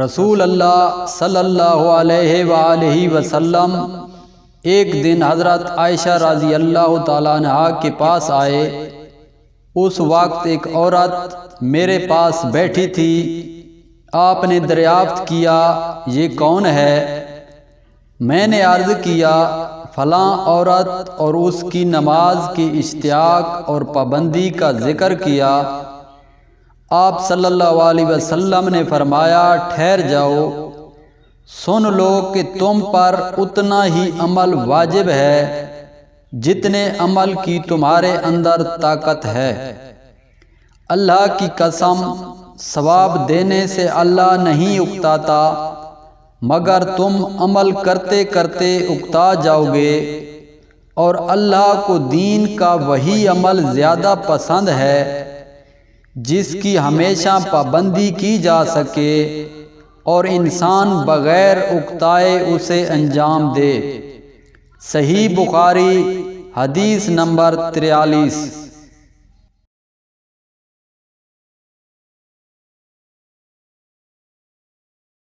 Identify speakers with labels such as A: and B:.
A: رسول اللہ صلی اللہ علیہ وآلہ وسلم ایک دن حضرت عائشہ رضی اللہ تعالیٰ عنہا کے پاس آئے۔ اس وقت ایک عورت میرے پاس بیٹھی تھی۔ آپ نے دریافت کیا یہ کون ہے؟ میں نے عرض کیا فلاں عورت، اور اس کی نماز کی اشتیاق اور پابندی کا ذکر کیا۔ آپ صلی اللہ علیہ وسلم نے فرمایا ٹھہر جاؤ، سن لو کہ تم پر اتنا ہی عمل واجب ہے جتنے عمل کی تمہارے اندر طاقت ہے۔ اللہ کی قسم، ثواب دینے سے اللہ نہیں اکتاتا، مگر تم عمل کرتے کرتے اکتا جاؤ گے، اور اللہ کو دین کا وہی عمل زیادہ پسند ہے جس کی ہمیشہ پابندی کی جا سکے اور انسان بغیر اکتائے اسے انجام دے۔ صحیح بخاری حدیث نمبر 43۔